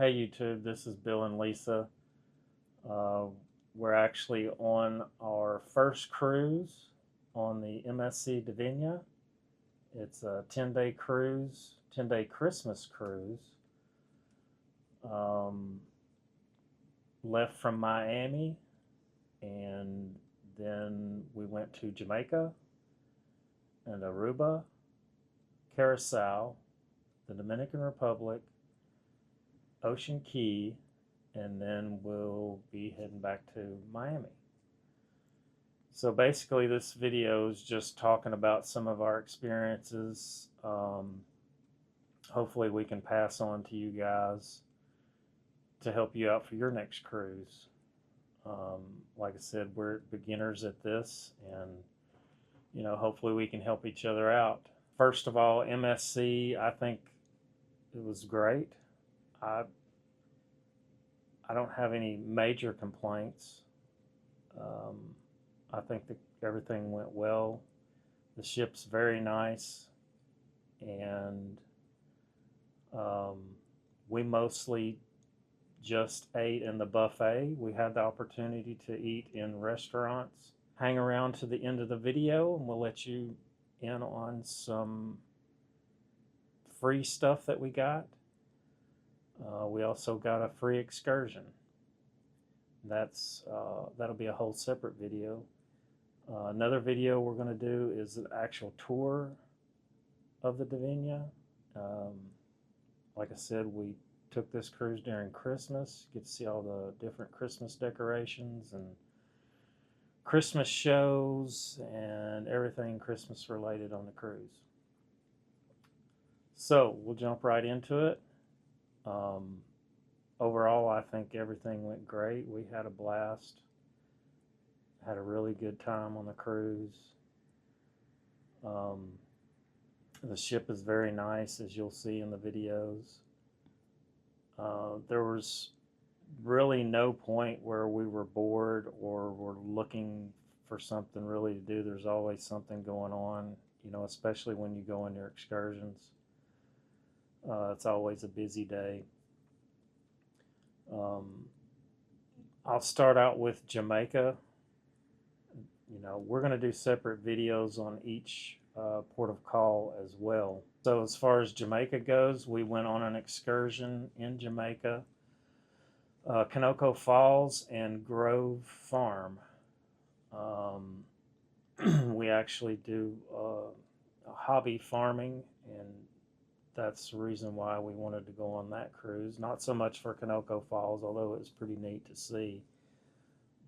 Hey YouTube, this is Bill and Lisa. Uh, we're actually on our first cruise on the MSC Divina. It's a 10-day cruise, 10-day Christmas cruise. Um, Left from Miami, and then we went to Jamaica and Aruba, Curacao, the Dominican Republic, Ocean Key, and then we'll be heading back to Miami. So basically this video is just talking about some of our experiences. Hopefully we can pass on to you guys to help you out for your next cruise. Like I said, we're beginners at this, and hopefully we can help each other out. First of all, MSC, I think it was great. I I don't have any major complaints. Um, I think that everything went well. The ship's very nice, and um, we mostly just ate in the buffet. We had the opportunity to eat in restaurants. Hang around to the end of the video, and we'll let you in on some free stuff that we got. We also got a free excursion. That'll be a whole separate video. Another video we're going to do is an actual tour of the Divina. Like I said, we took this cruise during Christmas. Get to see all the different Christmas decorations and Christmas shows and everything Christmas related on the cruise. So we'll jump right into it. Overall, I think everything went great. We had a blast. Had a really good time on the cruise. The ship is very nice, as you'll see in the videos. There was really no point where we were bored or were looking for something really to do. There's always something going on, especially when you go on your excursions. It's always a busy day. I'll start out with Jamaica. We're going to do separate videos on each port of call as well. So as far as Jamaica goes, we went on an excursion in Jamaica, Kanoko Falls and Grove Farm. We actually do hobby farming, and that's the reason why we wanted to go on that cruise. Not so much for Kanoko Falls, although it was pretty neat to see,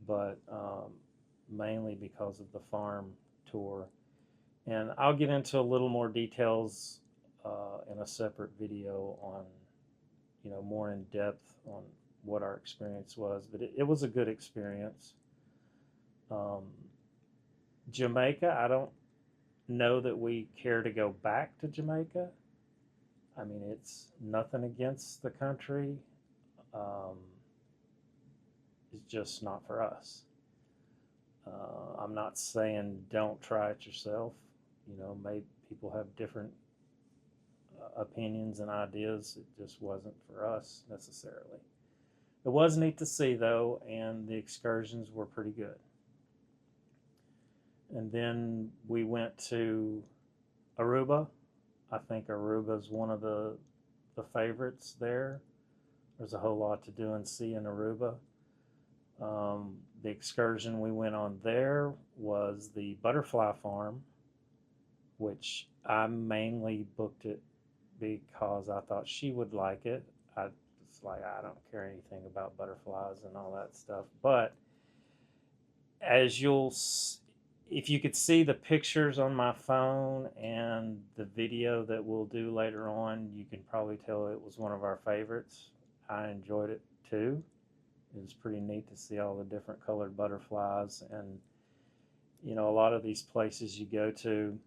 but mainly because of the farm tour. And I'll get into a little more details in a separate video on, more in depth on what our experience was. But it was a good experience. Jamaica, I don't know that we care to go back to Jamaica. I mean, it's nothing against the country. It's just not for us. I'm not saying don't try it yourself. Maybe people have different opinions and ideas. It just wasn't for us necessarily. It was neat to see, though, and the excursions were pretty good. And then we went to Aruba. I think Aruba is one of the favorites there. There's a whole lot to do and see in Aruba. The excursion we went on there was the butterfly farm, which I mainly booked it because I thought she would like it. It's like, I don't care anything about butterflies and all that stuff. But as if you could see the pictures on my phone and the video that we'll do later on, you can probably tell it was one of our favorites. I enjoyed it too. It was pretty neat to see all the different colored butterflies. And, a lot of these places you go to,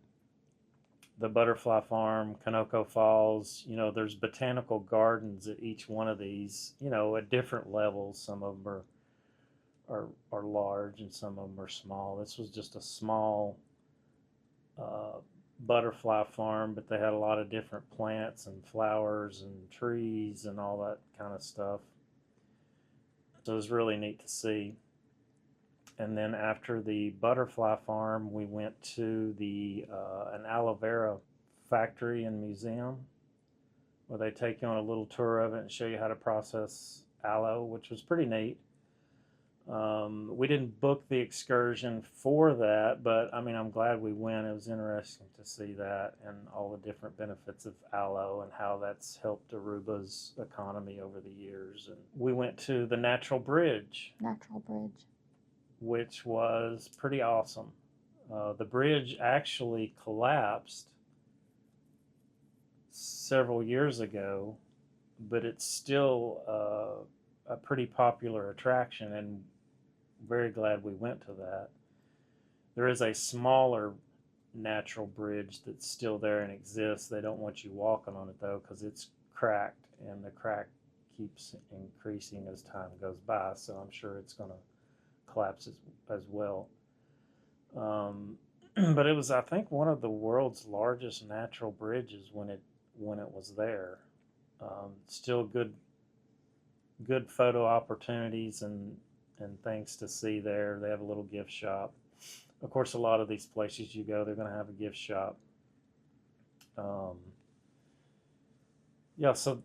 the butterfly farm, Kanoko Falls, there's botanical gardens at each one of these, at different levels. Some of them are large and some of them are small. This was just a small butterfly farm, but they had a lot of different plants and flowers and trees and all that kind of stuff. So it was really neat to see. And then after the butterfly farm, we went to the an aloe vera factory and museum, where they take you on a little tour of it and show you how to process aloe, which was pretty neat. We didn't book the excursion for that, but I mean, I'm glad we went. It was interesting to see that and all the different benefits of aloe and how that's helped Aruba's economy over the years. And we went to the Natural Bridge. Natural Bridge. Which was pretty awesome. The bridge actually collapsed several years ago, but it's still a pretty popular attraction, and very glad we went to that. There is a smaller natural bridge that's still there and exists. They don't want you walking on it though, because it's cracked, and the crack keeps increasing as time goes by, so I'm sure it's going to collapse as well. But it was, I think, one of the world's largest natural bridges when it was there. Still good photo opportunities and things to see there. They have a little gift shop. Of course, a lot of these places you go, they're going to have a gift shop. Yeah, so,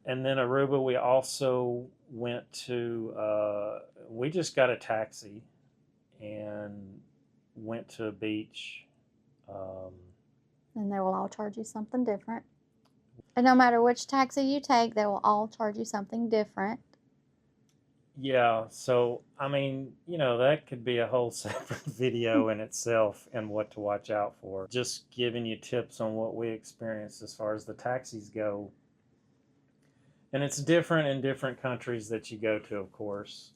and then Aruba, we also went to, we just got a taxi and went to a beach. And they will all charge you something different. And no matter which taxi you take, they will all charge you something different. Yeah, so, I mean, you know, that could be a whole separate video in itself and what to watch out for. Just giving you tips on what we experienced as far as the taxis go. And it's different in different countries that you go to, of course.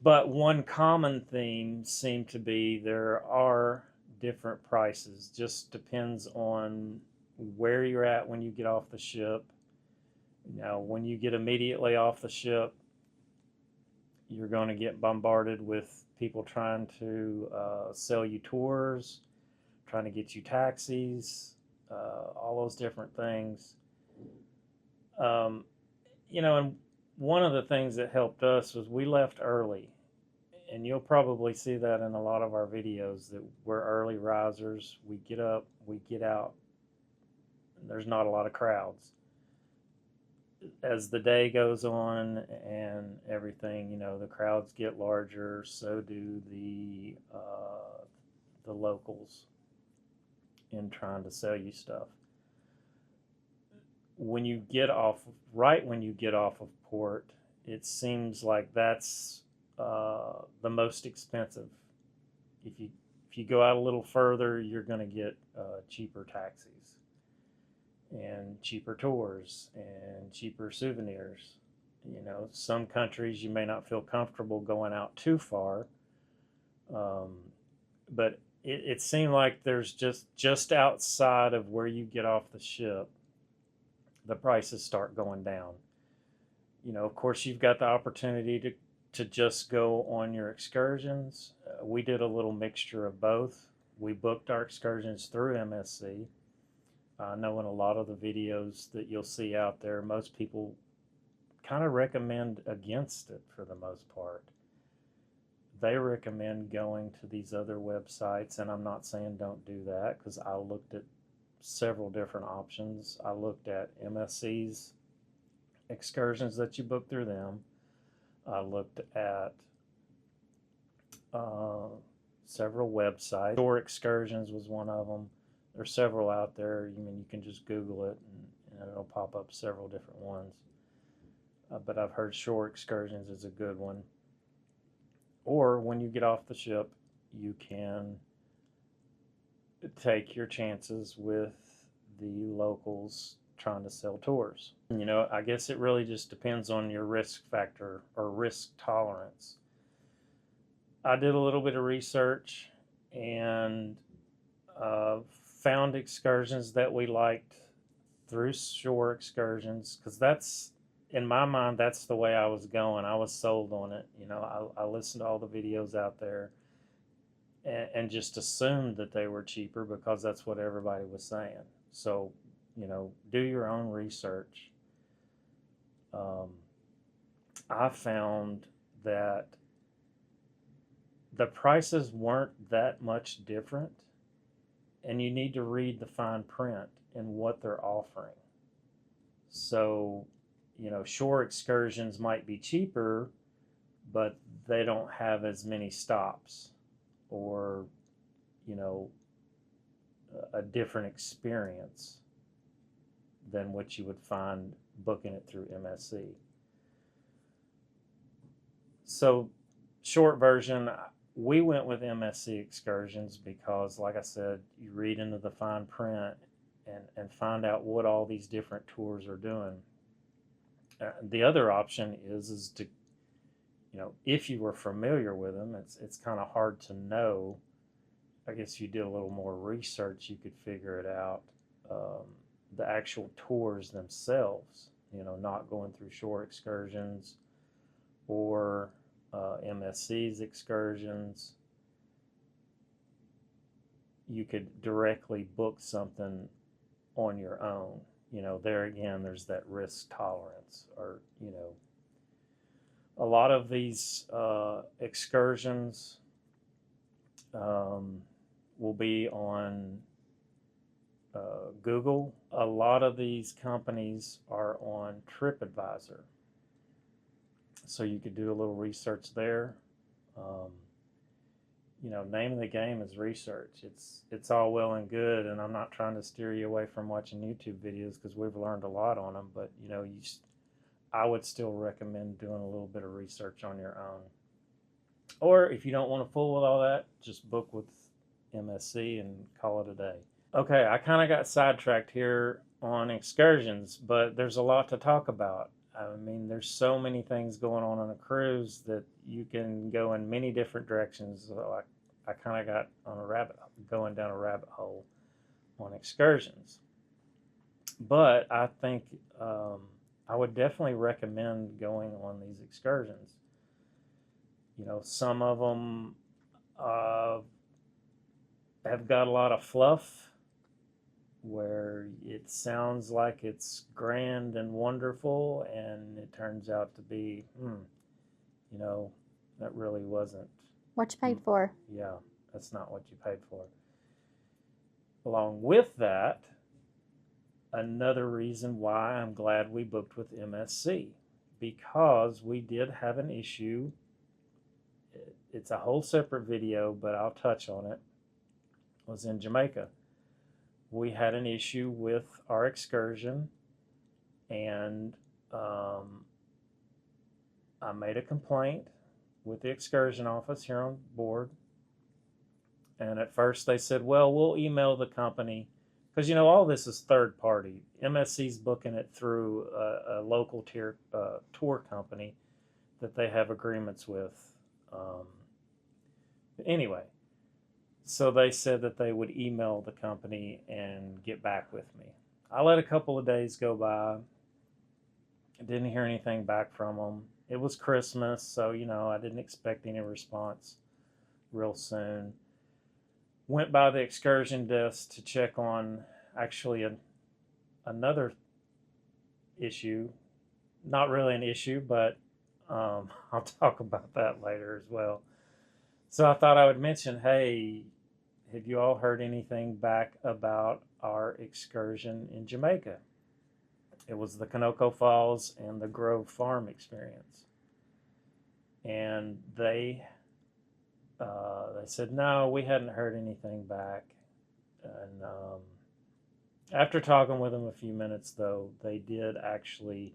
But one common theme seemed to be there are different prices. Just depends on where you're at when you get off the ship. Now, when you get immediately off the ship, you're going to get bombarded with people trying to sell you tours, trying to get you taxis, all those different things. You know, and one of the things that helped us was we left early. And you'll probably see that in a lot of our videos that we're early risers. We get up, we get out, and there's not a lot of crowds. As the day goes on and everything, you know, the crowds get larger, so do the locals in trying to sell you stuff. When you get off, right when you get off of port, it seems like that's the most expensive. If you go out a little further, you're going to get cheaper taxis and cheaper tours and cheaper souvenirs. You know, some countries you may not feel comfortable going out too far, but it seemed like there's just outside of where you get off the ship, the prices start going down. You know, of course, you've got the opportunity to just go on your excursions. We did a little mixture of both. We booked our excursions through MSC. I know in a lot of the videos that you'll see out there, most people kind of recommend against it for the most part. They recommend going to these other websites, and I'm not saying don't do that, because I looked at several different options. I looked at MSC's excursions that you book through them. I looked at several websites. Shore Excursions was one of them. There's several out there. I mean, you can just Google it and it'll pop up several different ones. But I've heard Shore Excursions is a good one. Or when you get off the ship, you can take your chances with the locals trying to sell tours. You know, I guess it really just depends on your risk factor or risk tolerance. I did a little bit of research and found excursions that we liked through Shore Excursions, because that's, in my mind, that's the way I was going. I was sold on it. You know, I listened to all the videos out there, and just assumed that they were cheaper because that's what everybody was saying. So, do your own research. I found that the prices weren't that much different, and you need to read the fine print in what they're offering. So, shore excursions might be cheaper, but they don't have as many stops or, a different experience than what you would find booking it through MSC. So, short version, we went with MSC Excursions because, like I said, you read into the fine print and find out what all these different tours are doing. The other option is to, if you were familiar with them, it's kind of hard to know. I guess if you did a little more research, you could figure it out. The actual tours themselves, not going through shore excursions or MSC's excursions. You could directly book something on your own. There again, there's that risk tolerance, or, a lot of these excursions will be on Google. A lot of these companies are on TripAdvisor. So you could do a little research there. Name of the game is research. It's all well and good, and I'm not trying to steer you away from watching YouTube videos because we've learned a lot on them. But I would still recommend doing a little bit of research on your own. Or if you don't want to fool with all that, just book with MSC and call it a day. Okay, I kind of got sidetracked here on excursions, but there's a lot to talk about. I mean, there's so many things going on a cruise that you can go in many different directions. So I kind of got going down a rabbit hole on excursions. But I think I would definitely recommend going on these excursions. Some of them have got a lot of fluff where it sounds like it's grand and wonderful, and it turns out to be, that really wasn't. What you paid for. Yeah, that's not what you paid for. Along with that, another reason why I'm glad we booked with MSC, because we did have an issue. It's a whole separate video, but I'll touch on it. It was in Jamaica. We had an issue with our excursion, and I made a complaint with the excursion office here on board. And at first they said, well, we'll email the company, because all this is third party. MSC's booking it through a local tour company that they have agreements with. Anyway, so they said that they would email the company and get back with me. I let a couple of days go by. I didn't hear anything back from them. It was Christmas, so, I didn't expect any response real soon. Went by the excursion desk to check on actually another issue. Not really an issue, but I'll talk about that later as well. So I thought I would mention, hey, have you all heard anything back about our excursion in Jamaica? It was the Kanoko Falls and the Grove Farm experience. And they said, no, we hadn't heard anything back. And after talking with them a few minutes, though, they did actually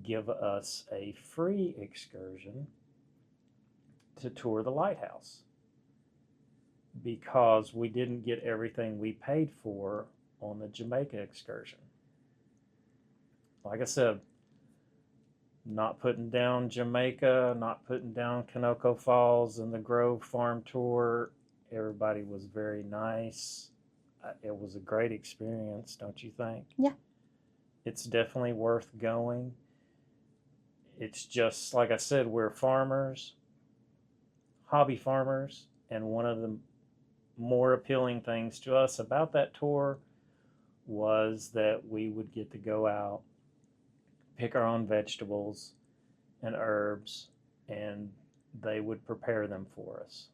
give us a free excursion to tour the lighthouse, because we didn't get everything we paid for on the Jamaica excursion. Like I said, not putting down Jamaica, not putting down Kanoko Falls and the Grove Farm tour. Everybody was very nice. It was a great experience, don't you think? Yeah. It's definitely worth going. It's just, like I said, we're farmers. hobby farmers, and one of the more appealing things to us about that tour was that we would get to go out, pick our own vegetables and herbs, and they would prepare them for us.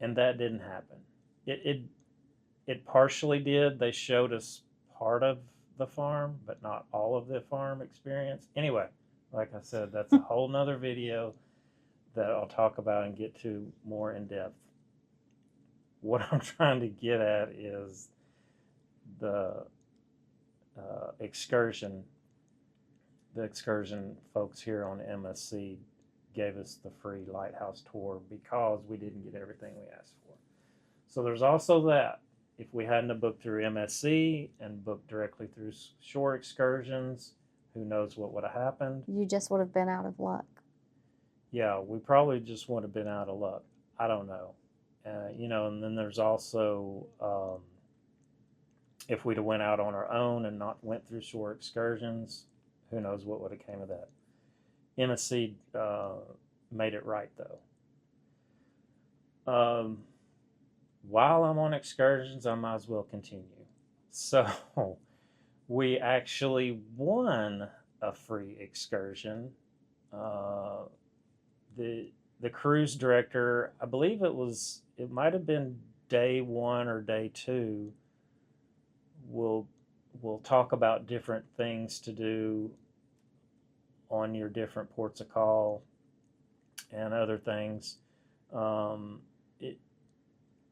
And that didn't happen. It partially did. They showed us part of the farm, but not all of the farm experience. Anyway, like I said, that's a whole nother video that I'll talk about and get to more in depth. What I'm trying to get at is the excursion. The excursion folks here on MSC gave us the free lighthouse tour because we didn't get everything we asked for. So there's also that. If we hadn't have booked through MSC and booked directly through shore excursions, who knows what would have happened. You just would have been out of luck. Yeah, we probably just would have been out of luck. I don't know. And then there's also, if we'd have went out on our own and not went through shore excursions, who knows what would have came of that. MSC made it right, though. While I'm on excursions, I might as well continue. So we actually won a free excursion. The cruise director, I believe it might have been day 1 or day 2, will talk about different things to do on your different ports of call and other things.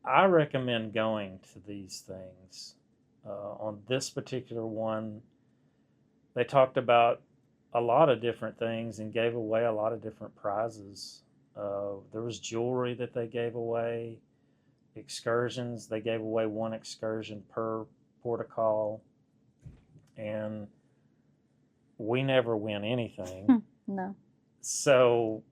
I recommend going to these things. On this particular one, they talked about a lot of different things and gave away a lot of different prizes. There was jewelry that they gave away, excursions. They gave away 1 excursion per port of call, and we never win anything. No. So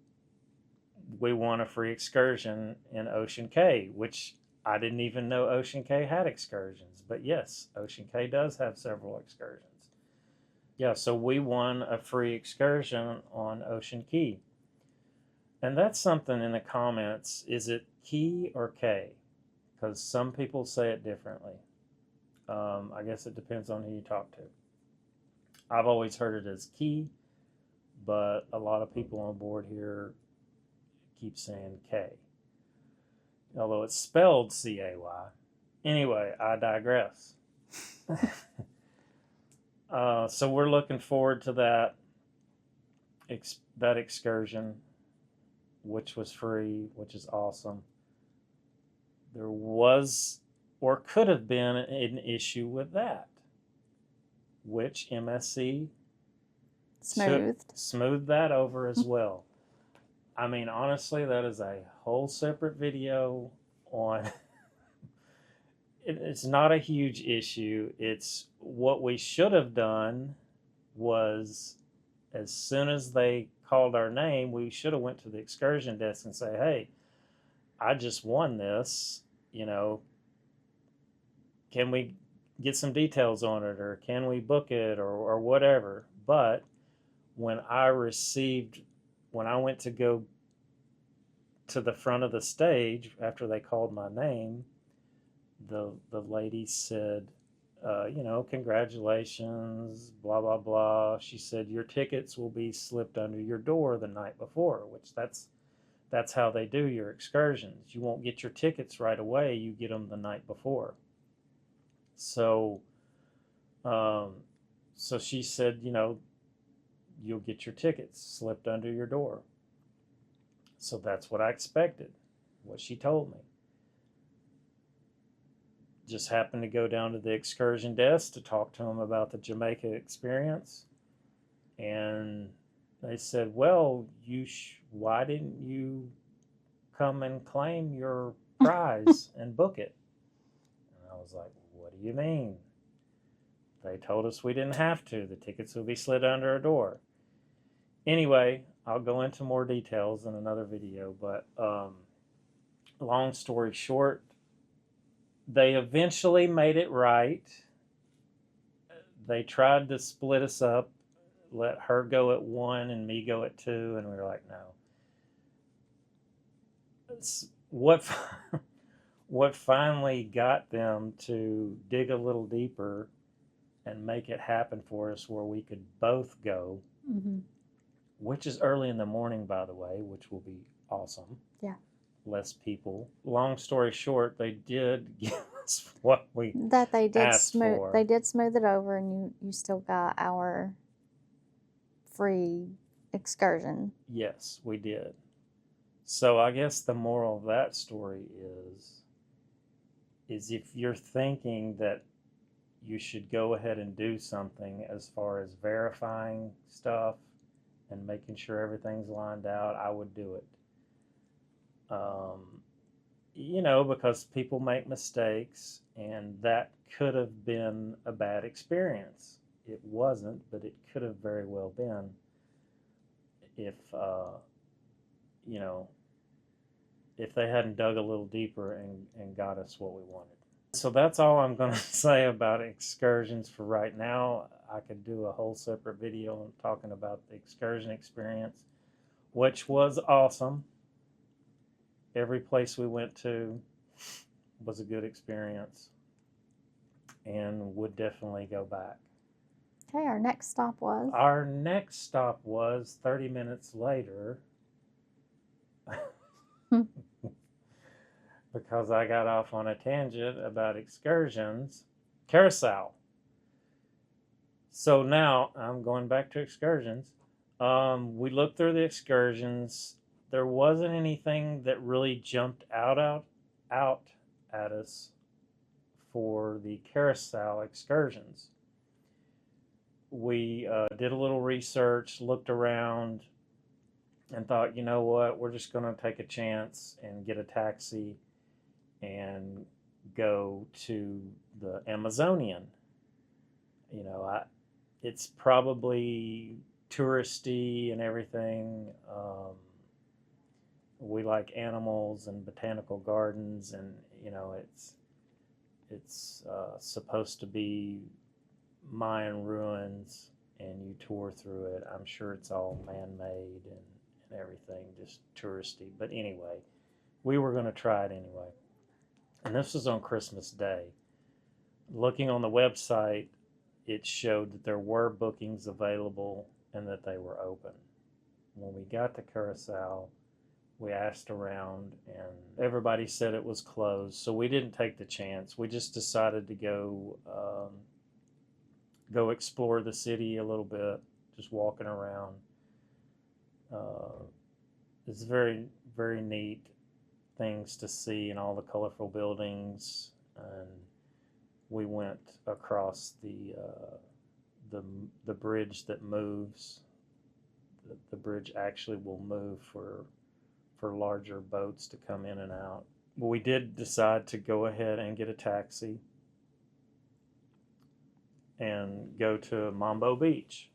we won a free excursion in Ocean Cay, which I didn't even know Ocean Cay had excursions. But yes, Ocean Cay does have several excursions. Yeah, so we won a free excursion on Ocean Cay. And that's something in the comments. Is it Key or K? Because some people say it differently. I guess it depends on who you talk to. I've always heard it as Key, but a lot of people on board here keep saying K, although it's spelled C-A-Y. Anyway, I digress. So we're looking forward to that excursion, which was free, which is awesome. There was or could have been an issue with that, which MSC smoothed that over as well. I mean, honestly, that is a whole separate video on... It's not a huge issue. It's what we should have done was, as soon as they called our name, we should have went to the excursion desk and say, hey, I just won this, can we get some details on it, or can we book it, or whatever. But when I went to go to the front of the stage after they called my name, the lady said, congratulations, blah, blah, blah. She said, your tickets will be slipped under your door the night before, which that's how they do your excursions. You won't get your tickets right away. You get them the night before. So she said, you'll get your tickets slipped under your door. So that's what I expected, what she told me. Just happened to go down to the excursion desk to talk to them about the Jamaica experience. And they said, well, why didn't you come and claim your prize and book it? And I was like, what do you mean? They told us we didn't have to. The tickets would be slid under a door. Anyway, I'll go into more details in another video, but long story short, they eventually made it right. They tried to split us up, let her go at 1 and me go at 2, and we were like, no. what what finally got them to dig a little deeper and make it happen for us where we could both go, Mm-hmm. which is early in the morning, by the way, which will be awesome. Yeah. Less people. Long story short, they did give us what we That they did asked smooth. for. They did smooth it over, and you still got our free excursion. Yes, we did. So I guess the moral of that story is if you're thinking that you should go ahead and do something as far as verifying stuff and making sure everything's lined out, I would do it. Because people make mistakes, and that could have been a bad experience. It wasn't, but it could have very well been if, you know, if they hadn't dug a little deeper and got us what we wanted. So that's all I'm going to say about excursions for right now. I could do a whole separate video talking about the excursion experience, which was awesome. Every place we went to was a good experience and would definitely go back. Okay, our next stop was? Our next stop was 30 minutes later because I got off on a tangent about excursions, Carousel. So now I'm going back to excursions. We looked through the excursions. There wasn't anything that really jumped out at us for the Carousel excursions. We did a little research, looked around, and thought, you know what, we're just going to take a chance and get a taxi and go to the Amazonian. It's probably touristy and everything. We like animals and botanical gardens, and it's supposed to be Mayan ruins, and you tour through it. I'm sure it's all man-made and everything, just touristy. But anyway, we were going to try it anyway. And this was on Christmas Day. Looking on the website, it showed that there were bookings available and that they were open. When we got to Carousel, we asked around, and everybody said it was closed. So we didn't take the chance. We just decided to go explore the city a little bit, just walking around. It's very, very neat things to see and all the colorful buildings. And we went across the bridge that moves. The bridge actually will move for larger boats to come in and out. We did decide to go ahead and get a taxi and go to Mambo Beach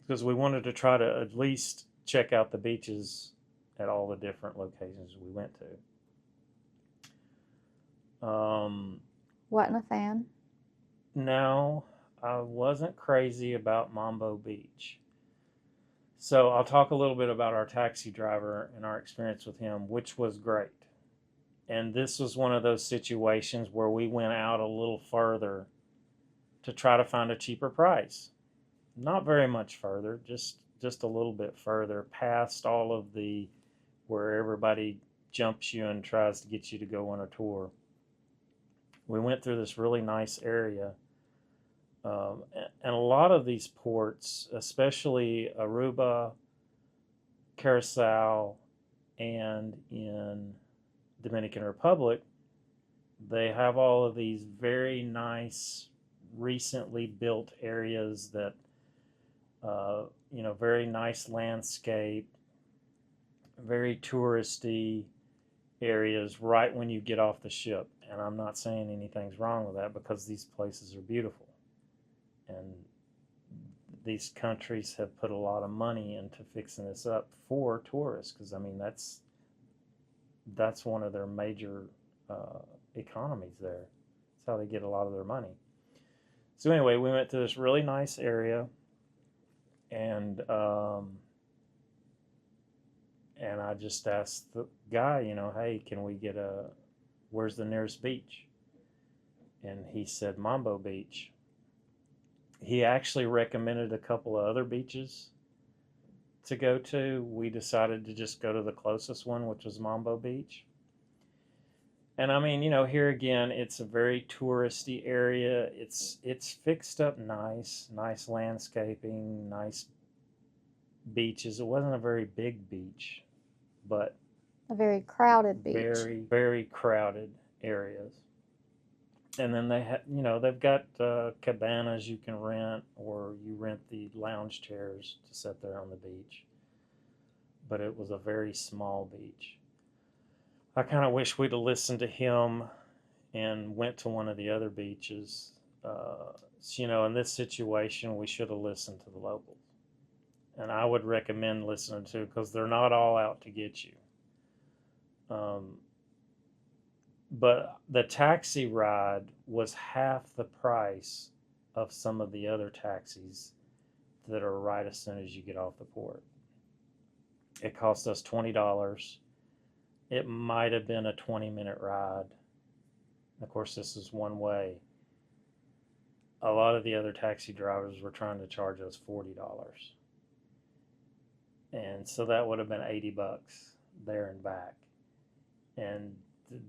because we wanted to try to at least check out the beaches at all the different locations we went to. Wasn't a fan? No, I wasn't crazy about Mambo Beach. So I'll talk a little bit about our taxi driver and our experience with him, which was great. And this was one of those situations where we went out a little further to try to find a cheaper price. Not very much further, just a little bit further, past all of the where everybody jumps you and tries to get you to go on a tour. We went through this really nice area. And a lot of these ports, especially Aruba, Carousel, and in Dominican Republic, they have all of these very nice, recently built areas that, very nice landscape, very touristy areas right when you get off the ship. And I'm not saying anything's wrong with that because these places are beautiful. And these countries have put a lot of money into fixing this up for tourists because, that's one of their major economies there. That's how they get a lot of their money. So anyway, we went to this really nice area, and And I just asked the guy, you know, hey, can we get where's the nearest beach? And he said Mambo Beach. He actually recommended a couple of other beaches to go to. We decided to just go to the closest one, which was Mambo Beach. And I mean, you know, here again, it's a very touristy area. It's fixed up nice landscaping, nice beaches. It wasn't a very big beach, but A very crowded beach. very crowded areas. And then they've got cabanas you can rent, or you rent the lounge chairs to sit there on the beach. But it was a very small beach. I kind of wish we'd have listened to him and went to one of the other beaches. You know, in this situation, we should have listened to the locals. And I would recommend listening to, because they're not all out to get you. But the taxi ride was half the price of some of the other taxis that are right as soon as you get off the port. It cost us $20. It might have been a 20-minute ride. Of course, this is one way. A lot of the other taxi drivers were trying to charge us $40. And so that would have been $80 there and back. And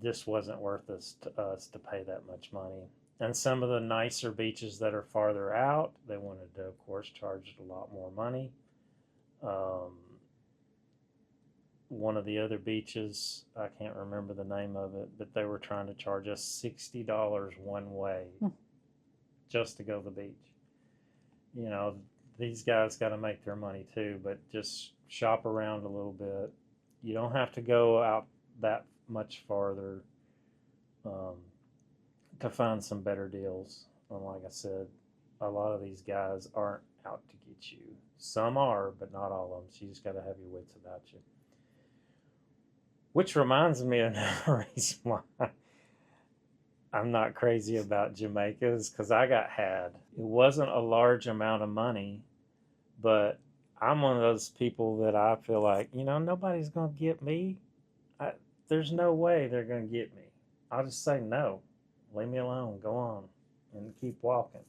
this wasn't worth us to pay that much money. And some of the nicer beaches that are farther out, they wanted to, of course, charge a lot more money. One of the other beaches, I can't remember the name of it, but they were trying to charge us $60 one way just to go to the beach. You know, these guys got to make their money too, but just shop around a little bit. You don't have to go out that much farther to find some better deals. And like I said, a lot of these guys aren't out to get you. Some are, but not all of them. So you just got to have your wits about you. Which reminds me of another reason why I'm not crazy about Jamaica, is because I got had. It wasn't a large amount of money, but I'm one of those people that I feel like, you know, nobody's going to get me. There's no way they're going to get me. I'll just say no. Leave me alone. Go on and keep walking.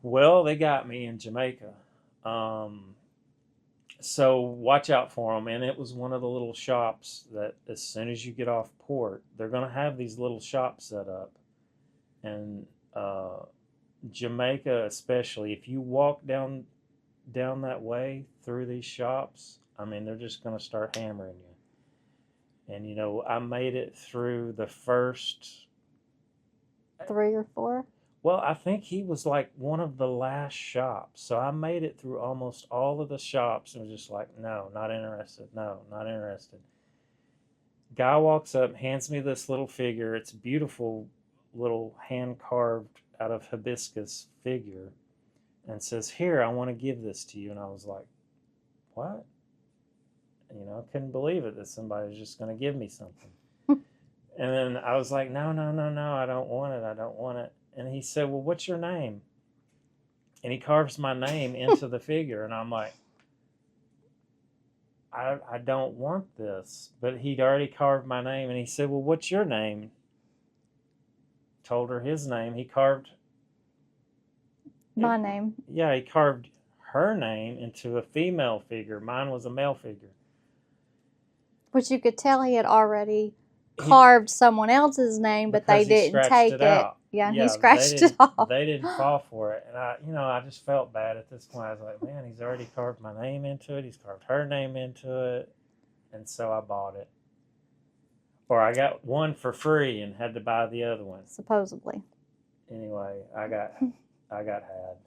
Well, they got me in Jamaica. So watch out for them. And it was one of the little shops that as soon as you get off port, they're going to have these little shops set up. And Jamaica especially, if you walk down that way through these shops, I mean, they're just going to start hammering you. And, you know, I made it through the first 3 or 4. Well, I think he was like one of the last shops. So I made it through almost all of the shops and was just like, no, not interested. No, not interested. Guy walks up, hands me this little figure. It's a beautiful little hand carved out of hibiscus figure, and says, here, I want to give this to you. And I was like, what? You know, I couldn't believe it that somebody was just going to give me something. And then I was like, no, I don't want it. I don't want it. And he said, well, what's your name? And he carves my name into the figure. And I'm like, I don't want this. But he'd already carved my name. And he said, well, what's your name? Told her his name. He carved My name. Yeah, he carved her name into a female figure. Mine was a male figure. Which you could tell he had already carved someone else's name, but they didn't take it. Out. Yeah, he scratched it off. They didn't fall for it. And I just felt bad at this point. I was like, man, he's already carved my name into it. He's carved her name into it. And so I bought it. Or I got one for free and had to buy the other one. Supposedly. Anyway, I got had.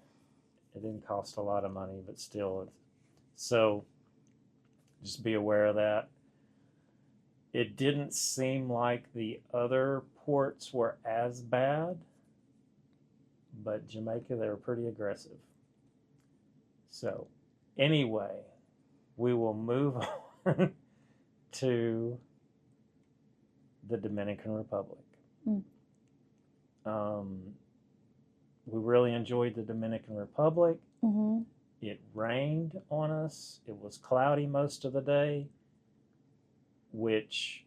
It didn't cost a lot of money, but still. So just be aware of that. It didn't seem like the other ports were as bad, but Jamaica, they were pretty aggressive. So anyway, we will move on to the Dominican Republic. We really enjoyed the Dominican Republic. Mm-hmm. it rained on us. It was cloudy most of the day, which,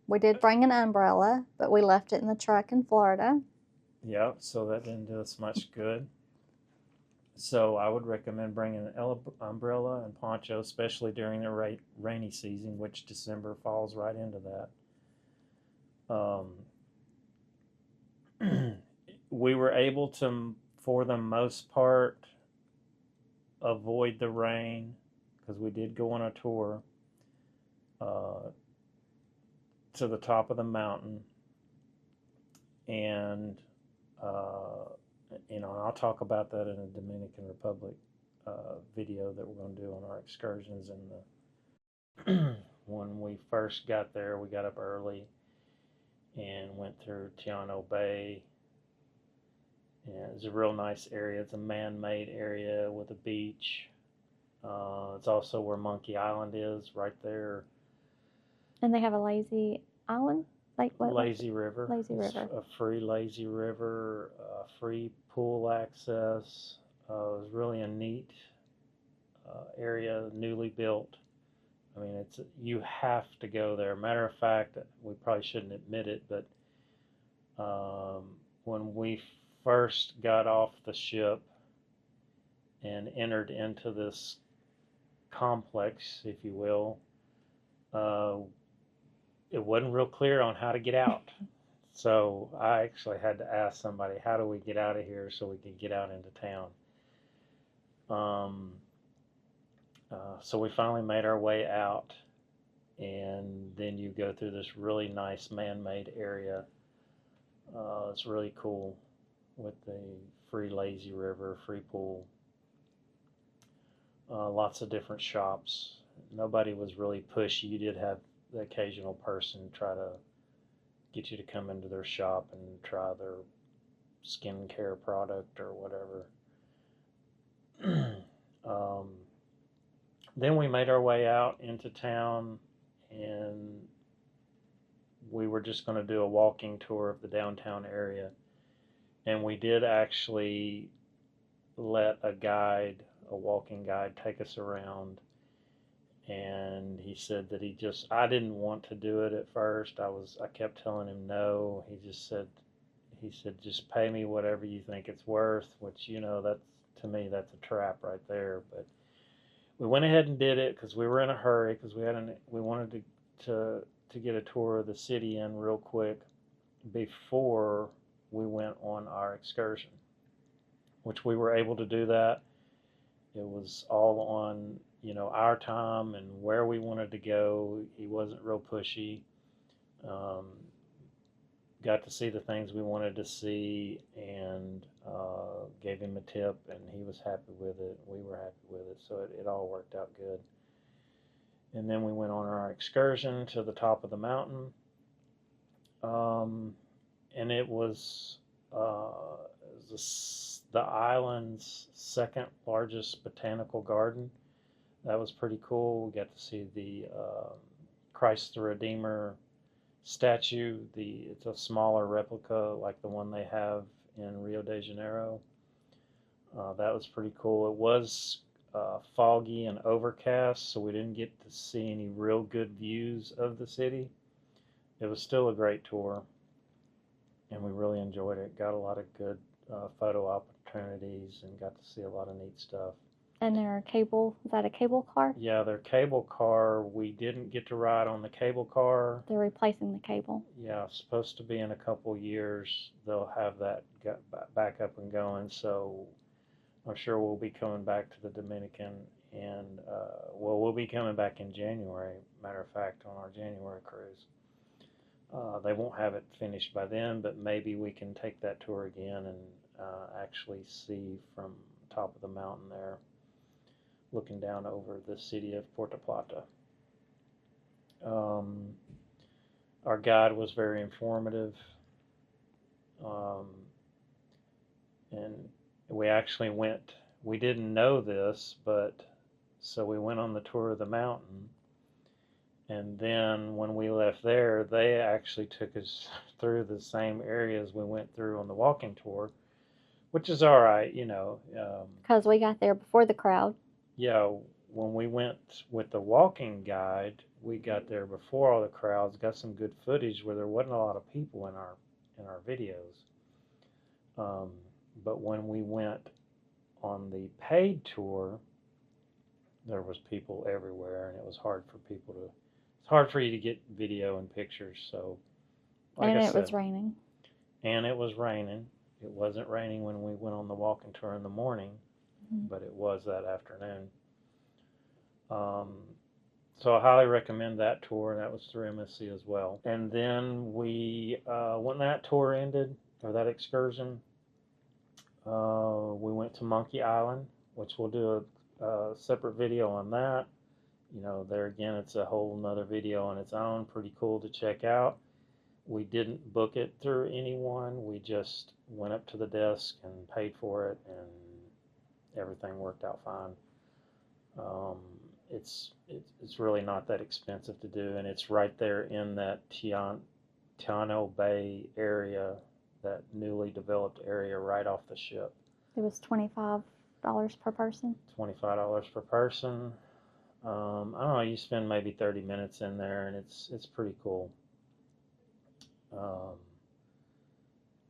We did bring an umbrella, but we left it in the truck in Florida. yeah, so that didn't do us much good. So I would recommend bringing an umbrella and poncho, especially during the rainy season, which December falls right into that. We were able to, for the most part, avoid the rain because we did go on a tour to the top of the mountain, and I'll talk about that in a Dominican Republic video that we're going to do on our excursions. When we first got there, we got up early and went through Tiano Bay. And it's a real nice area. It's a man-made area with a beach. It's also where Monkey Island is, right there. And they have a lazy island? Lazy River. Lazy River. A free lazy river, free pool access. It was really a neat area, newly built. I mean, you have to go there. Matter of fact, we probably shouldn't admit it, but when we first got off the ship and entered into this complex, if you will, it wasn't real clear on how to get out. So I actually had to ask somebody, how do we get out of here so we can get out into town? So we finally made our way out, and then you go through this really nice man-made area. It's really cool with the free lazy river, free pool. Lots of different shops. Nobody was really pushy. You did have the occasional person try to get you to come into their shop and try their skincare product or whatever. Then we made our way out into town, and we were just going to do a walking tour of the downtown area. And we did actually let a walking guide, take us around. And he said that I didn't want to do it at first. I kept telling him no. He said, just pay me whatever you think it's worth, which, to me, that's a trap right there. But we went ahead and did it because we were in a hurry, because we wanted to get a tour of the city in real quick before we went on our excursion, which we were able to do that. It was all on, our time and where we wanted to go. He wasn't real pushy. Got to see the things we wanted to see, and gave him a tip, and he was happy with it. We were happy with it, so it all worked out good. And then we went on our excursion to the top of the mountain, and it was the island's second largest botanical garden. That was pretty cool. We got to see the Christ the Redeemer statue. It's a smaller replica like the one they have in Rio de Janeiro. That was pretty cool. It was foggy and overcast, so we didn't get to see any real good views of the city. It was still a great tour, and we really enjoyed it. Got a lot of good photo opportunities and got to see a lot of neat stuff. And is that a cable car? Yeah, their cable car, we didn't get to ride on the cable car. They're replacing the cable. Yeah, it's supposed to be in a couple years. They'll have that back up and going, so I'm sure we'll be coming back to the Dominican, and we'll be coming back in January, matter of fact, on our January cruise. They won't have it finished by then, but maybe we can take that tour again and actually see from the top of the mountain there, looking down over the city of Puerto Plata. Our guide was very informative, and we didn't know this, so we went on the tour of the mountain, and then when we left there, they actually took us through the same areas we went through on the walking tour, which is all right, because we got there before the crowd. Yeah, when we went with the walking guide, we got there before all the crowds, got some good footage where there wasn't a lot of people in our videos. Um, but when we went on the paid tour, there was people everywhere, and it was hard for people to. It's hard for you to get video and pictures. So, like And I it said, was raining. and it was raining. It wasn't raining when we went on the walking tour in the morning, but it was that afternoon. Um, so I highly recommend that tour. That was through MSC as well. And then when that tour ended, or that excursion, we went to Monkey Island, which we'll do a separate video on that. There again, it's a whole nother video on its own. Pretty cool to check out. We didn't book it through anyone. We just went up to the desk and paid for it, and everything worked out fine. It's really not that expensive to do, and it's right there in that Tiano Bay area, that newly developed area right off the ship. It was $25 per person. $25 per person. I don't know. You spend maybe 30 minutes in there, and it's pretty cool.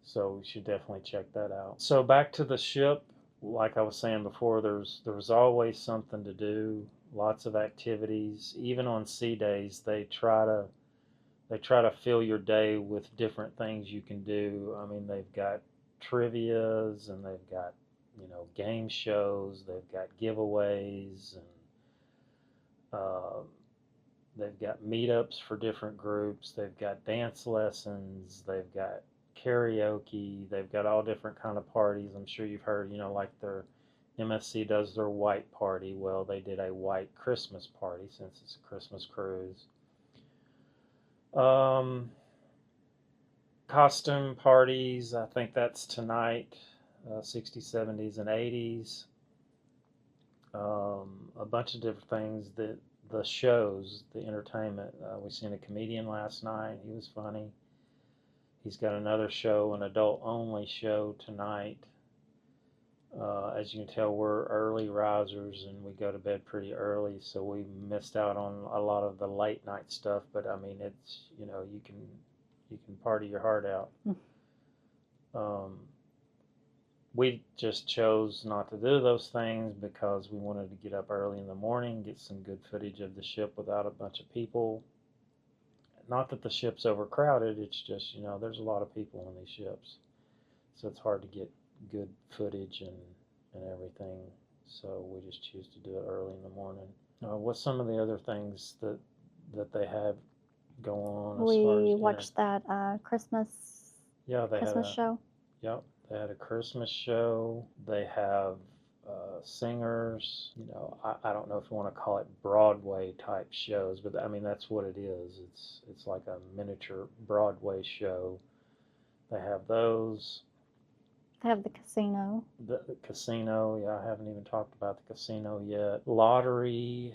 So we should definitely check that out. So back to the ship. Like I was saying before, there's always something to do. Lots of activities. Even on sea days, they try to fill your day with different things you can do. I mean, they've got trivias, and they've got game shows. They've got giveaways, and they've got meetups for different groups. They've got dance lessons. They've got karaoke. They've got all different kind of parties. I'm sure you've heard, like their MSC does their white party. Well, they did a white Christmas party since it's a Christmas cruise. Costume parties, I think that's tonight, 60s, 70s, and 80s. A bunch of different things. The shows, the entertainment. We seen a comedian last night. He was funny. He's got another show, an adult-only show tonight. As you can tell, we're early risers, and we go to bed pretty early, so we missed out on a lot of the late night stuff. But I mean, it's you can party your heart out. We just chose not to do those things because we wanted to get up early in the morning, get some good footage of the ship without a bunch of people. Not that the ship's overcrowded, it's just, there's a lot of people on these ships. So it's hard to get good footage and everything. So we just choose to do it early in the morning. What's some of the other things that they have go on as far as We watched that Christmas show. Yep, they had a Christmas show. They have singers. I don't know if you want to call it Broadway type shows, but I mean that's what it is. It's like a miniature Broadway show. They have those. They have the casino. The casino, yeah, I haven't even talked about the casino yet. Lottery,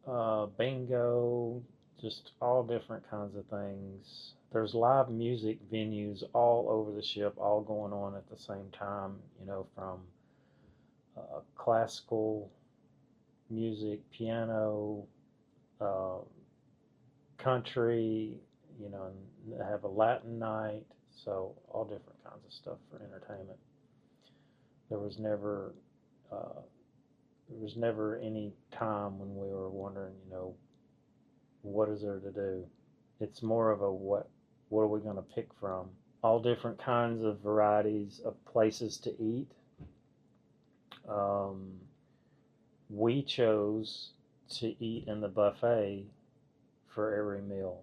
bingo, just all different kinds of things. There's live music venues all over the ship, all going on at the same time, from classical music, piano, country, and have a Latin night, so all different kinds of stuff for entertainment. There was never any time when we were wondering, what is there to do? It's more of a what are we going to pick from? All different kinds of varieties of places to eat. We chose to eat in the buffet for every meal.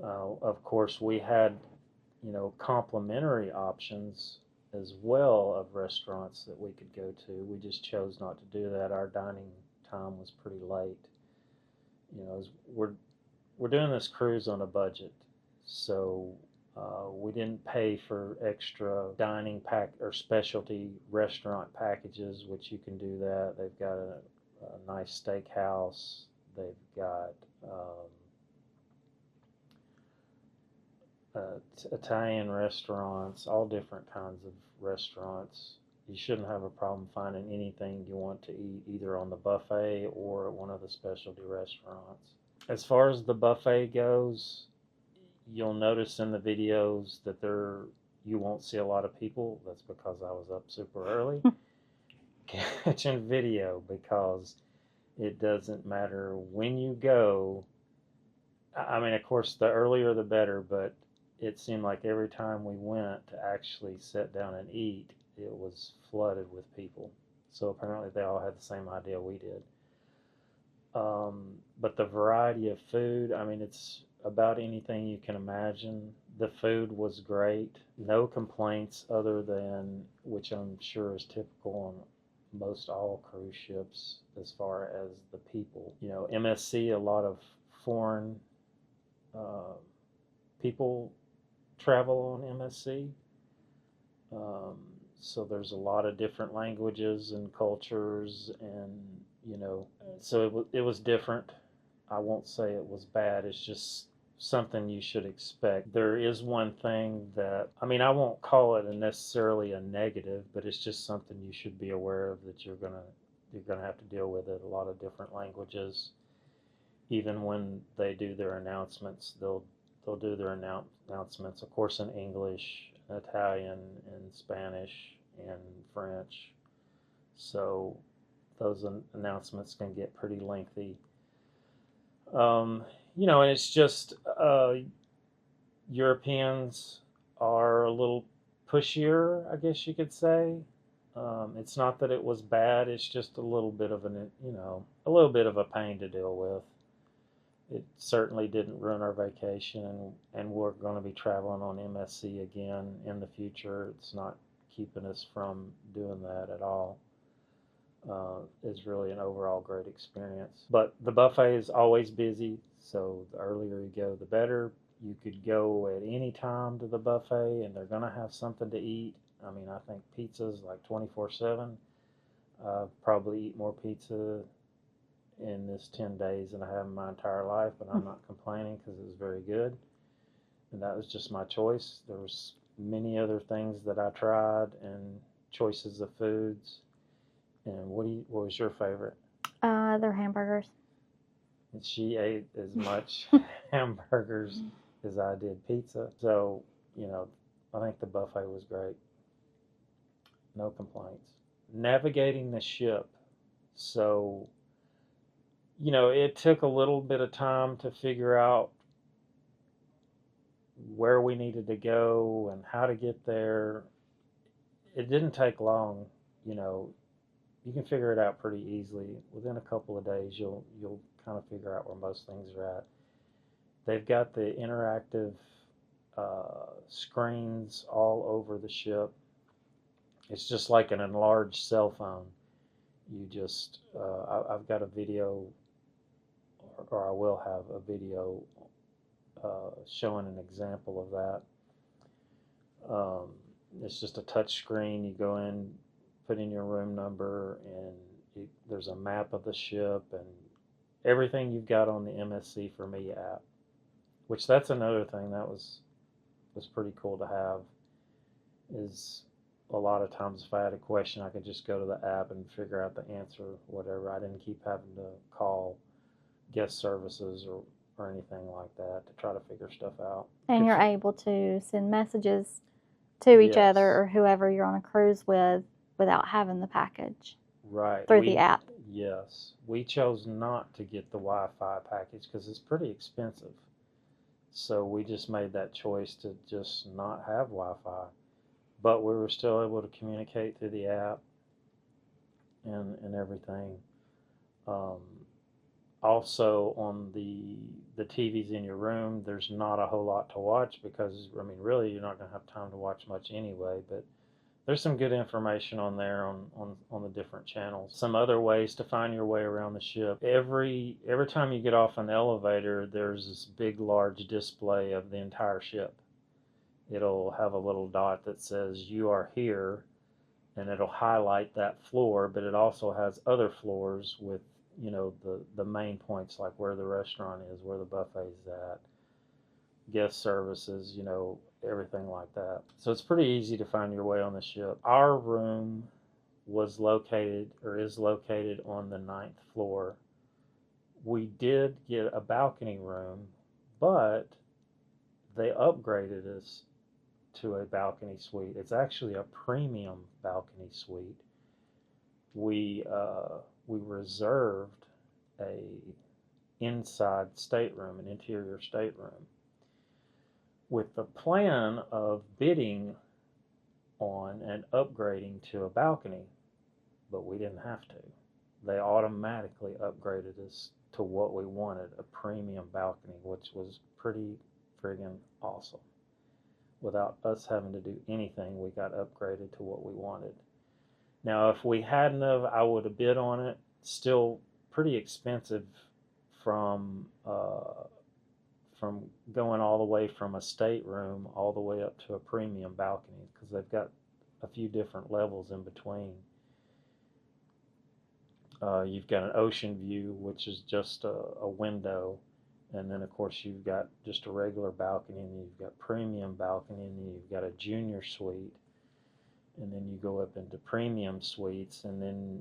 Of course, we had, complimentary options as well of restaurants that we could go to. We just chose not to do that. Our dining time was pretty late. We're doing this cruise on a budget, so we didn't pay for extra dining pack or specialty restaurant packages, which you can do that. They've got a nice steakhouse. They've got Italian restaurants, all different kinds of restaurants. You shouldn't have a problem finding anything you want to eat either on the buffet or at one of the specialty restaurants. As far as the buffet goes, you'll notice in the videos that you won't see a lot of people. That's because I was up super early catching video, because it doesn't matter when you go. I mean, of course, the earlier the better, but it seemed like every time we went to actually sit down and eat, it was flooded with people. So apparently they all had the same idea we did. But the variety of food, I mean, it's about anything you can imagine. The food was great. No complaints other than, which I'm sure is typical on most all cruise ships, as far as the people. You know, MSC, a lot of foreign people travel on MSC. So there's a lot of different languages and cultures, and so it was different. I won't say it was bad. It's just something you should expect. There is one thing that, I mean, I won't call it necessarily a negative, but it's just something you should be aware of, that you're gonna have to deal with it. A lot of different languages. Even when they do their announcements, they'll do their announcements, of course, in English, Italian, and Spanish, and French. So those announcements can get pretty lengthy. And it's just Europeans are a little pushier, I guess you could say. It's not that it was bad. It's just a little bit of a little bit of a pain to deal with. It certainly didn't ruin our vacation, and we're going to be traveling on MSC again in the future. It's not keeping us from doing that at all. It's really an overall great experience. But the buffet is always busy, so the earlier you go, the better. You could go at any time to the buffet, and they're going to have something to eat. I mean, I think pizza's like 24/7. Probably eat more pizza in this 10 days than I have in my entire life, but I'm not complaining because it was very good. And that was just my choice. There was many other things that I tried and choices of foods. And what was your favorite? They're hamburgers. And she ate as much hamburgers as I did pizza. So, I think the buffet was great. No complaints. Navigating the ship. So, it took a little bit of time to figure out where we needed to go and how to get there. It didn't take long. You can figure it out pretty easily. Within a couple of days, you'll kind of figure out where most things are at. They've got the interactive screens all over the ship. It's just like an enlarged cell phone. You just, I've got a video, or I will have a video showing an example of that. It's just a touch screen. You go in, put in your room number, and there's a map of the ship and everything you've got on the MSC For Me app, which that's another thing that was pretty cool to have. Is a lot of times if I had a question, I could just go to the app and figure out the answer, whatever. I didn't keep having to call guest services or anything like that to try to figure stuff out. And you're able to send messages to each Yes. other or whoever you're on a cruise with without having the package. Right. Through the app. Yes. We chose not to get the Wi-Fi package because it's pretty expensive. So we just made that choice to just not have Wi-Fi. But we were still able to communicate through the app and everything. Also, on the TVs in your room, there's not a whole lot to watch because, I mean, really, you're not going to have time to watch much anyway. But there's some good information on there on the different channels. Some other ways to find your way around the ship. Every time you get off an elevator, there's this big, large display of the entire ship. It'll have a little dot that says you are here, and it'll highlight that floor, but it also has other floors with, the main points, like where the restaurant is, where the buffet is at, guest services, everything like that. So it's pretty easy to find your way on the ship. Our room was located or is located on the 9th floor. We did get a balcony room, but they upgraded us to a balcony suite. It's actually a premium balcony suite. We reserved a inside stateroom, an interior stateroom, with the plan of bidding on and upgrading to a balcony, but we didn't have to. They automatically upgraded us to what we wanted, a premium balcony, which was pretty friggin' awesome. Without us having to do anything, we got upgraded to what we wanted. Now, if we hadn't have, I would have bid on it. Still pretty expensive from going all the way from a stateroom all the way up to a premium balcony, because they've got a few different levels in between. You've got an ocean view, which is just a window, and then of course you've got just a regular balcony, and then you've got premium balcony, and then you've got a junior suite, and then you go up into premium suites, and then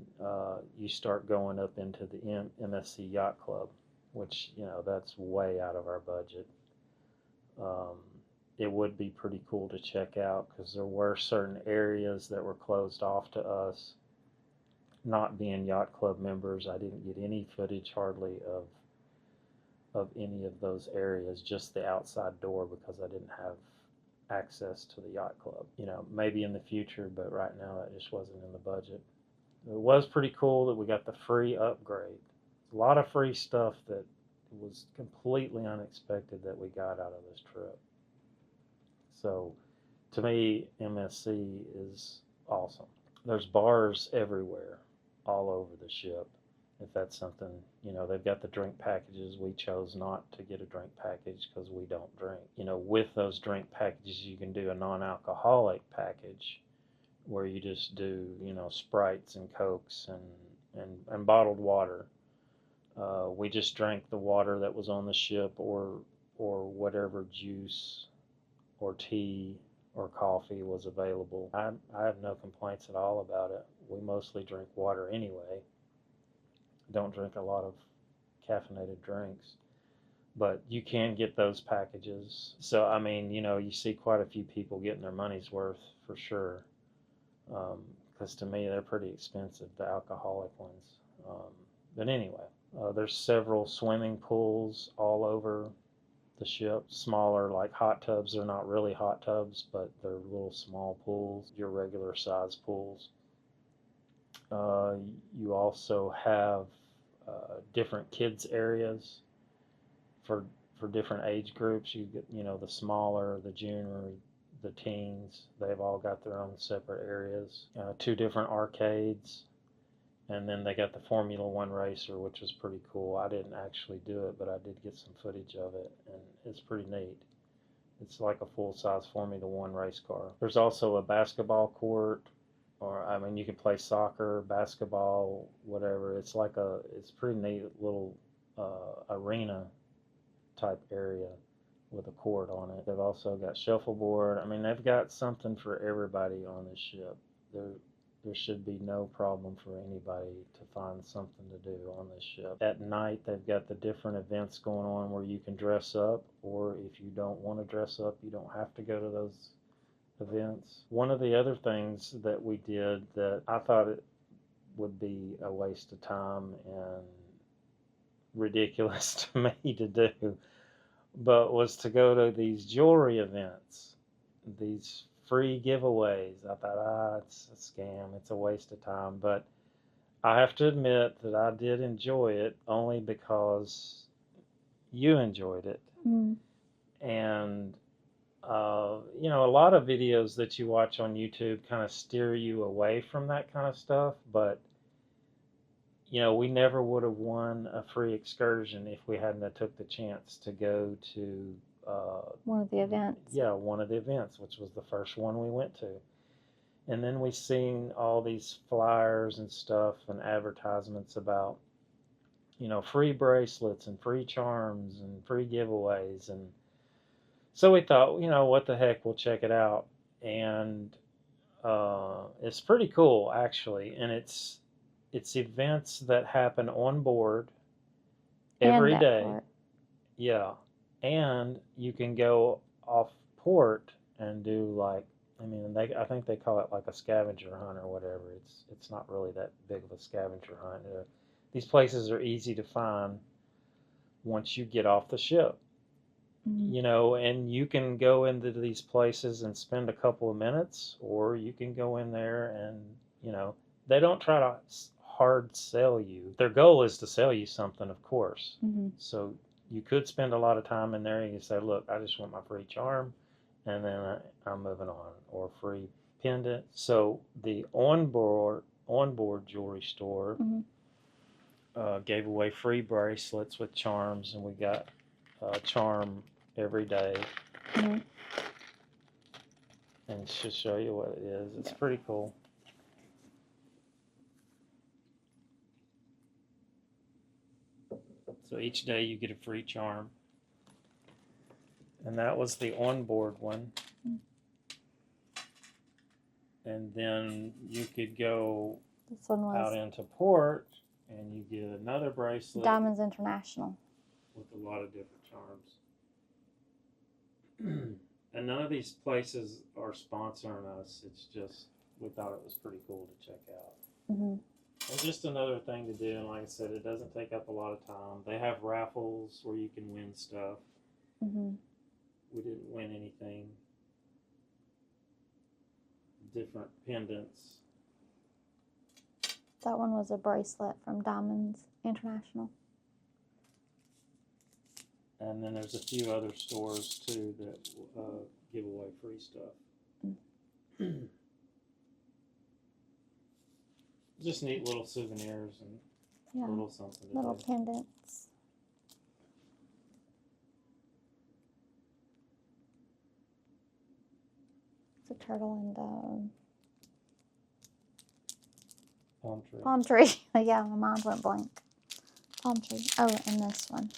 you start going up into the MSC Yacht Club, which, that's way out of our budget. It would be pretty cool to check out, because there were certain areas that were closed off to us. Not being Yacht Club members, I didn't get any footage hardly of any of those areas, just the outside door, because I didn't have access to the Yacht Club. Maybe in the future, but right now that just wasn't in the budget. It was pretty cool that we got the free upgrade. A lot of free stuff that was completely unexpected that we got out of this trip. So to me, MSC is awesome. There's bars everywhere, all over the ship. If that's something, they've got the drink packages. We chose not to get a drink package because we don't drink. With those drink packages, you can do a non-alcoholic package where you just do, Sprites and Cokes and bottled water. We just drank the water that was on the ship, or whatever juice or tea or coffee was available. I have no complaints at all about it. We mostly drink water anyway. Don't drink a lot of caffeinated drinks, but you can get those packages. So you see quite a few people getting their money's worth for sure, because to me they're pretty expensive, the alcoholic ones. But anyway, there's several swimming pools all over the ship, smaller, like hot tubs. They're not really hot tubs, but they're little small pools, your regular size pools. You also have different kids areas for different age groups. You get, the smaller, the junior, the teens. They've all got their own separate areas. 2 different arcades. And then they got the Formula One racer, which was pretty cool. I didn't actually do it, but I did get some footage of it, and it's pretty neat. It's like a full-size Formula One race car. There's also a basketball court, or you can play soccer, basketball, whatever. It's pretty neat little arena type area with a court on it. They've also got shuffleboard. They've got something for everybody on this ship. There should be no problem for anybody to find something to do on this ship. At night, they've got the different events going on where you can dress up, or if you don't want to dress up, you don't have to go to those events. One of the other things that we did that I thought it would be a waste of time and ridiculous to me to do, but was to go to these jewelry events, these free giveaways. I thought, it's a scam, it's a waste of time. But I have to admit that I did enjoy it, only because you enjoyed it. And a lot of videos that you watch on YouTube kind of steer you away from that kind of stuff, but we never would have won a free excursion if we hadn't have took the chance to go to one of the events. Yeah, one of the events, which was the first one we went to. And then we seen all these flyers and stuff and advertisements about, free bracelets and free charms and free giveaways. And So we thought, what the heck, we'll check it out. And it's pretty cool, actually. And it's events that happen on board every And day. port. Yeah. And you can go off port and do like, I think they call it like a scavenger hunt or whatever. It's not really that big of a scavenger hunt. These places are easy to find once you get off the ship. And you can go into these places and spend a couple of minutes, or you can go in there and, they don't try to hard sell you. Their goal is to sell you something, of course. So you could spend a lot of time in there and you say, look, I just want my free charm, and then I'm moving on, or free pendant. So the onboard jewelry store gave away free bracelets with charms, and we got a charm every day. And just show you what it is. It's pretty cool. So each day you get a free charm. And that was the onboard one. And then you could go This one out was into port and you get another bracelet Diamonds International. with a lot of different charms. And none of these places are sponsoring us. It's just, we thought it was pretty cool to check out. And just another thing to do. And like I said, it doesn't take up a lot of time. They have raffles where you can win stuff. We didn't win anything. Different pendants. That one was a bracelet from Diamonds International. And then there's a few other stores too that give away free stuff. Just neat little souvenirs and little something to Little do. pendants. It's a turtle and Palm tree. palm tree. Yeah, my mind went blank. Palm tree. Oh, and this one.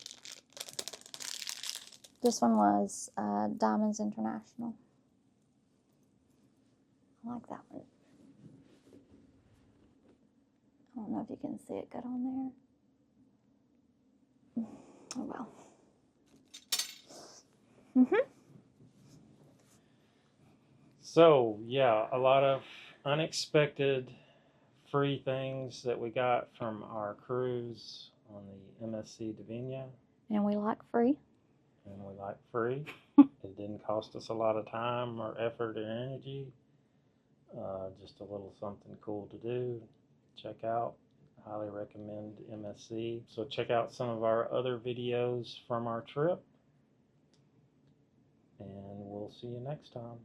This one was Diamonds International. I like that one. I don't know if you can see it good on there. Oh well. So yeah, a lot of unexpected free things that we got from our cruise on the MSC Divina. And we like free. And we like free. It didn't cost us a lot of time or effort or energy. Just a little something cool to do. Check out. Highly recommend MSC. So check out some of our other videos from our trip. And we'll see you next time.